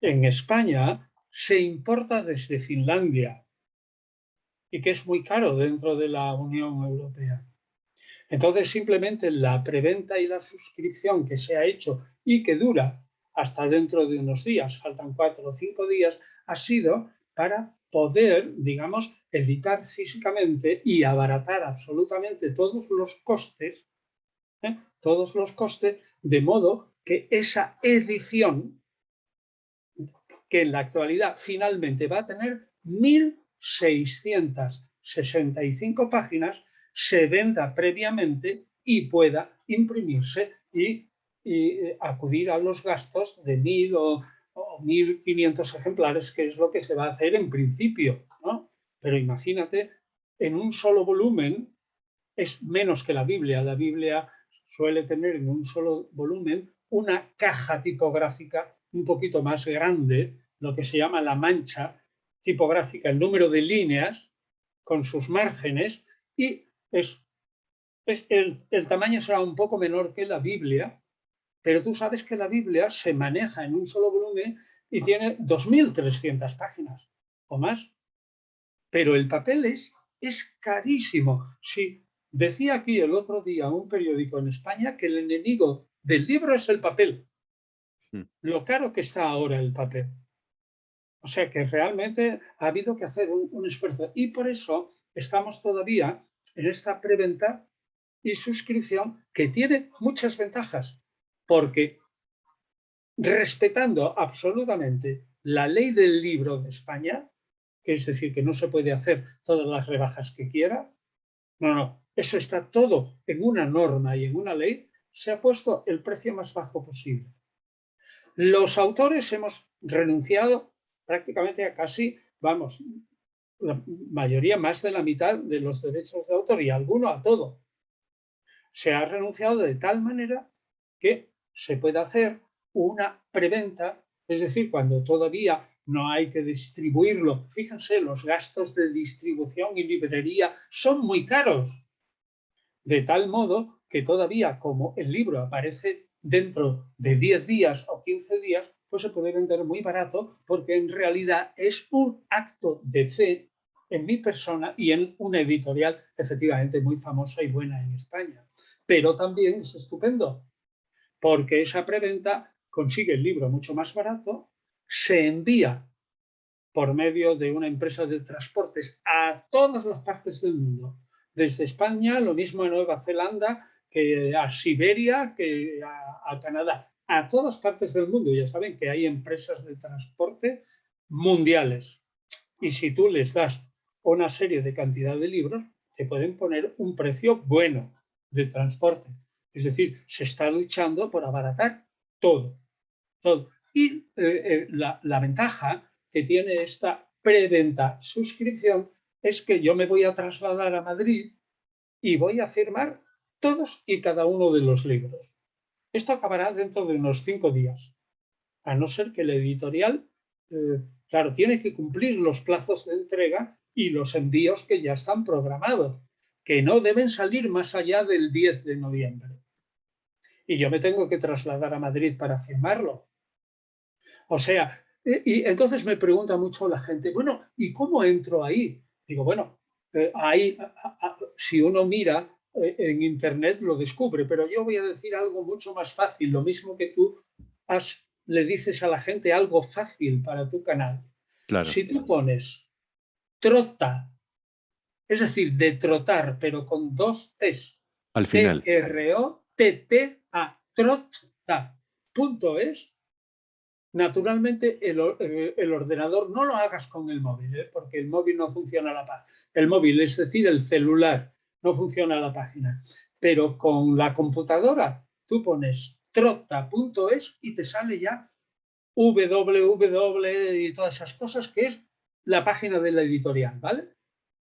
en España se importa desde Finlandia y que es muy caro dentro de la Unión Europea. Entonces, simplemente la preventa y la suscripción que se ha hecho y que dura hasta dentro de unos días, faltan 4 o 5 días, ha sido para poder, digamos, editar físicamente y abaratar absolutamente todos los costes, de modo que esa edición, que en la actualidad finalmente va a tener 1.665 páginas, se venda previamente y pueda imprimirse y acudir a los gastos de 1.000 o 1.500 ejemplares, que es lo que se va a hacer en principio, ¿no? Pero imagínate, en un solo volumen es menos que la Biblia. La Biblia suele tener en un solo volumen una caja tipográfica un poquito más grande, lo que se llama la mancha tipográfica, el número de líneas con sus márgenes, y el tamaño será un poco menor que la Biblia, pero tú sabes que la Biblia se maneja en un solo volumen y tiene 2.300 páginas o más. Pero el papel es carísimo. Sí, decía aquí el otro día un periódico en España que el enemigo del libro es el papel, Mm. lo caro que está ahora el papel. O sea que realmente ha habido que hacer un esfuerzo y por eso estamos todavía en esta preventa y suscripción que tiene muchas ventajas, porque respetando absolutamente la ley del libro de España, que es decir, que no se puede hacer todas las rebajas que quiera, no, eso está todo en una norma y en una ley, se ha puesto el precio más bajo posible. Los autores hemos renunciado prácticamente a casi, vamos, la mayoría, más de la mitad de los derechos de autor y alguno a todo. Se ha renunciado de tal manera que se puede hacer una preventa, es decir, cuando todavía no hay que distribuirlo. Fíjense, los gastos de distribución y librería son muy caros, de tal modo que todavía como el libro aparece dentro de 10 días o 15 días, pues se puede vender muy barato porque en realidad es un acto de fe en mi persona y en una editorial efectivamente muy famosa y buena en España. Pero también es estupendo porque esa preventa consigue el libro mucho más barato, se envía por medio de una empresa de transportes a todas las partes del mundo. Desde España, lo mismo en Nueva Zelanda, que a Siberia, que a Canadá, a todas partes del mundo. Ya saben que hay empresas de transporte mundiales. Y si tú les das una serie de cantidad de libros, te pueden poner un precio bueno de transporte. Es decir, se está luchando por abaratar todo. todo. Y la ventaja que tiene esta preventa suscripción es que yo me voy a trasladar a Madrid y voy a firmar todos y cada uno de los libros. Esto acabará dentro de unos 5 días, a no ser que el editorial, claro, tiene que cumplir los plazos de entrega y los envíos que ya están programados, que no deben salir más allá del 10 de noviembre. Y yo me tengo que trasladar a Madrid para firmarlo. O sea, y entonces me pregunta mucho la gente, bueno, ¿y cómo entro ahí? Digo, bueno, ahí, si uno mira en Internet lo descubre, pero yo voy a decir algo mucho más fácil, lo mismo que tú le dices a la gente algo fácil para tu canal. Claro, Si tú pones trota, es decir, de trotar, pero con 2 T's, al final, Trotta, trota.es, naturalmente el ordenador no lo hagas con el móvil, porque el móvil no funciona el móvil, es decir, el celular, no funciona la página. Pero con la computadora tú pones trota.es y te sale ya www y todas esas cosas, que es la página de la editorial, ¿vale?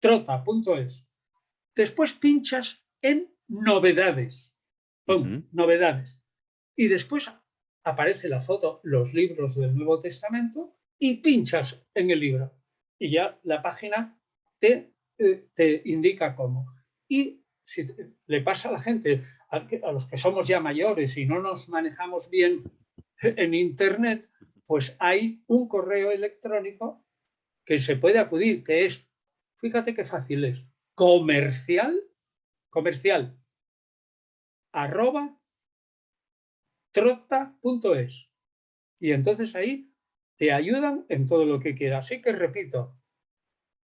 Trota.es. Después pinchas en novedades. ¡Pum! Novedades. Y después aparece la foto, los libros del Nuevo Testamento, y pinchas en el libro. Y ya la página te indica cómo. Y si le pasa a la gente, a los que somos ya mayores y no nos manejamos bien en Internet, pues hay un correo electrónico que se puede acudir, que es, fíjate qué fácil es, comercial, arroba trota.es. Y entonces ahí te ayudan en todo lo que quieras. Así que repito,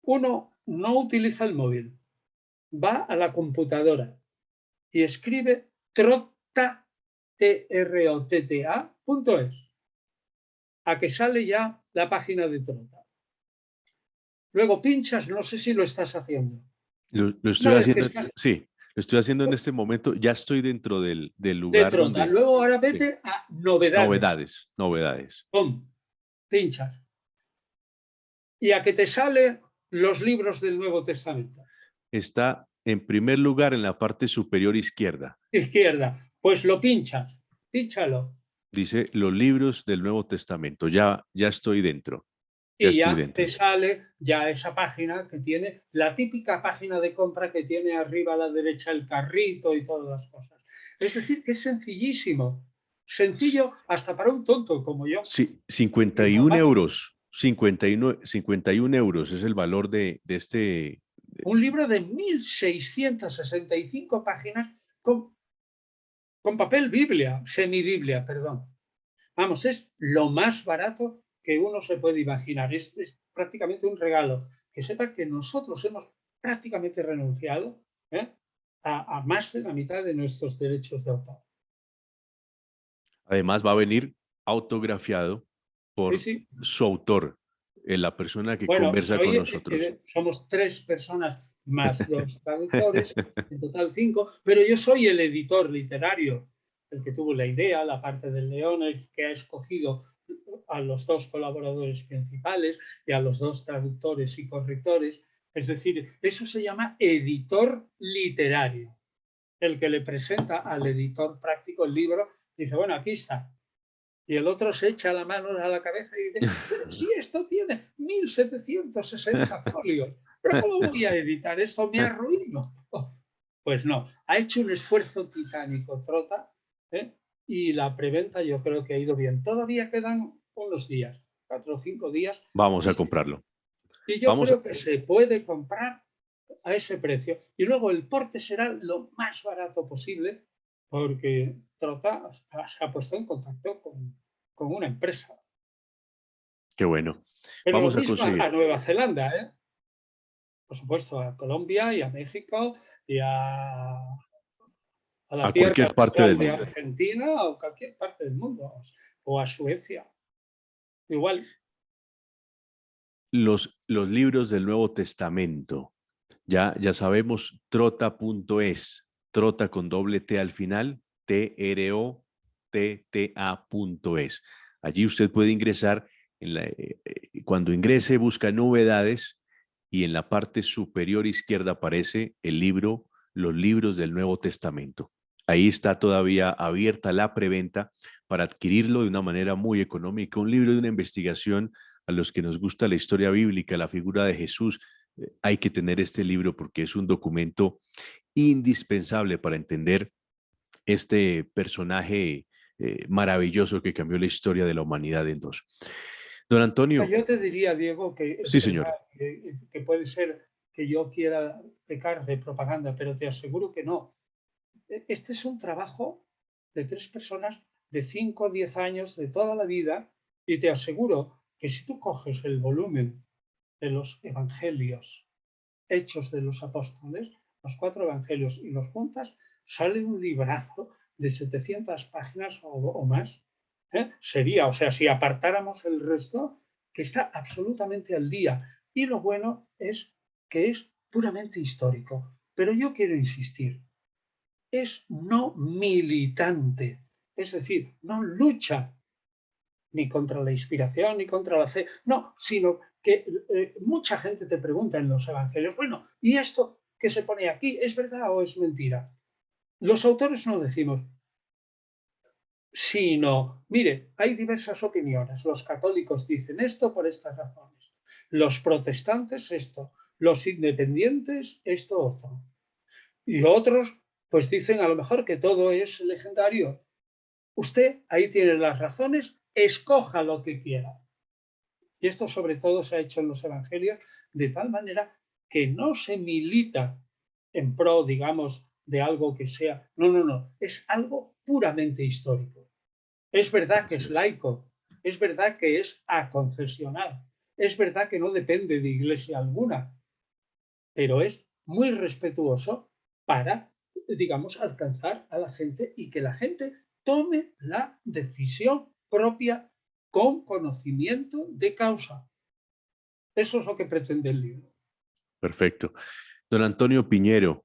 uno no utiliza el móvil, va a la computadora y escribe trotta, trotta.es, a que sale ya la página de Trota. Luego pinchas, no sé si lo estás haciendo. lo Una estoy vez que haciendo, estás sí, lo estoy haciendo en este momento. Ya estoy dentro del de lugar Trota, donde, luego ahora sí, vete a novedades. novedades, novedades. ¡Pum! Pinchas. Y a que te sale los libros del Nuevo Testamento. Está en primer lugar en la parte superior izquierda. Izquierda, pues lo pinchas, pínchalo. Dice los libros del Nuevo Testamento. Ya, ya estoy dentro. Ya Y estoy ya te dentro. sale ya esa página que tiene, la típica página de compra que tiene arriba a la derecha el carrito y todas las cosas. Es decir, que es sencillísimo, sencillo hasta para un tonto como yo, Sí, que 51 normal. euros. 51 euros es el valor de este. Un libro de 1665 páginas con papel Biblia, semibiblia, perdón. Vamos, es lo más barato que uno se puede imaginar. Es prácticamente un regalo. Que sepa que nosotros hemos prácticamente renunciado, ¿eh?, a más de la mitad de nuestros derechos de autor. Además, va a venir autografiado Sí, por sí. su autor, la persona que Bueno, conversa con nosotros. somos 3 personas más 2 traductores, en total 5, pero yo soy el editor literario, el que tuvo la idea, la parte del león, el que ha escogido a los 2 colaboradores principales y a los 2 traductores y correctores. Es decir, eso se llama editor literario, el que le presenta al editor práctico el libro, dice, bueno, aquí está. Y el otro se echa la mano a la cabeza y dice, pero si esto tiene 1760 folios, ¿pero cómo voy a editar esto? Me arruino. Oh, pues no, ha hecho un esfuerzo titánico Trota, ¿eh? Y la preventa yo creo que ha ido bien. Todavía quedan unos días, 4 o 5 días, Vamos a comprarlo. y yo Vamos a, creo que se puede comprar a ese precio. Y luego el porte será lo más barato posible, porque Trota se ha puesto en contacto con una empresa. qué bueno. Pero lo Vamos a mismo a conseguir Nueva Zelanda, ¿eh? Por supuesto, a Colombia y a México y a la a tierra cualquier parte austral del de mundo. Argentina o cualquier parte del mundo, o a Suecia. Igual, Los libros del Nuevo Testamento. Ya sabemos, trota.es, trota con doble T al final, trotta.es. Allí usted puede ingresar, cuando ingrese busca novedades y en la parte superior izquierda aparece el libro, los libros del Nuevo Testamento. Ahí está todavía abierta la preventa para adquirirlo de una manera muy económica, un libro de una investigación a los que nos gusta la historia bíblica, la figura de Jesús. Hay que tener este libro porque es un documento indispensable para entender este personaje maravilloso que cambió la historia de la humanidad en dos. Don Antonio. Yo te diría, Diego, que es Sí, verdad señor. que puede ser que yo quiera pecar de propaganda, pero te aseguro que no. Este es un trabajo de 3 personas de 5 o 10 años de toda la vida y te aseguro que si tú coges el volumen de los evangelios, hechos de los apóstoles, los 4 evangelios y los juntas, sale un librazo de 700 páginas o más. Sería, o sea, si apartáramos el resto, que está absolutamente al día. Y lo bueno es que es puramente histórico. Pero yo quiero insistir, es no militante, es decir, no lucha ni contra la inspiración ni contra la fe, no, sino que mucha gente te pregunta en los evangelios, bueno, ¿y esto que se pone aquí es verdad o es mentira? Los autores no decimos, sino, mire, hay diversas opiniones. Los católicos dicen esto por estas razones, los protestantes esto, los independientes esto otro. Y otros, pues dicen a lo mejor que todo es legendario. Usted ahí tiene las razones, escoja lo que quiera. Y esto sobre todo se ha hecho en los evangelios de tal manera que no se milita en pro, digamos, de algo que sea. No, no, no. Es algo puramente histórico. Es verdad que Así es es. laico, es verdad que es aconcesional, es verdad que no depende de iglesia alguna, pero es muy respetuoso para, digamos, alcanzar a la gente y que la gente tome la decisión propia con conocimiento de causa. Eso es lo que pretende el libro. Perfecto. Don Antonio Piñero,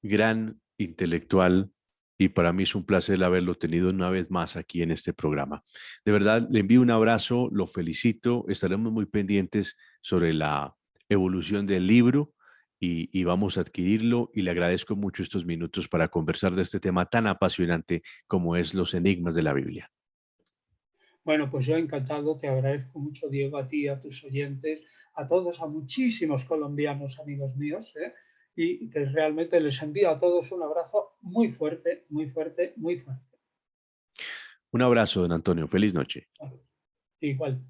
gran intelectual, y para mí es un placer haberlo tenido una vez más aquí en este programa. De verdad, le envío un abrazo, lo felicito, estaremos muy pendientes sobre la evolución del libro y vamos a adquirirlo y le agradezco mucho estos minutos para conversar de este tema tan apasionante como es los enigmas de la Biblia. Bueno, pues yo encantado, te agradezco mucho, Diego, a ti, a tus oyentes, a todos, a muchísimos colombianos, amigos míos, y que realmente les envío a todos un abrazo muy fuerte, muy fuerte, muy fuerte. Un abrazo, don Antonio. Feliz noche. Igual.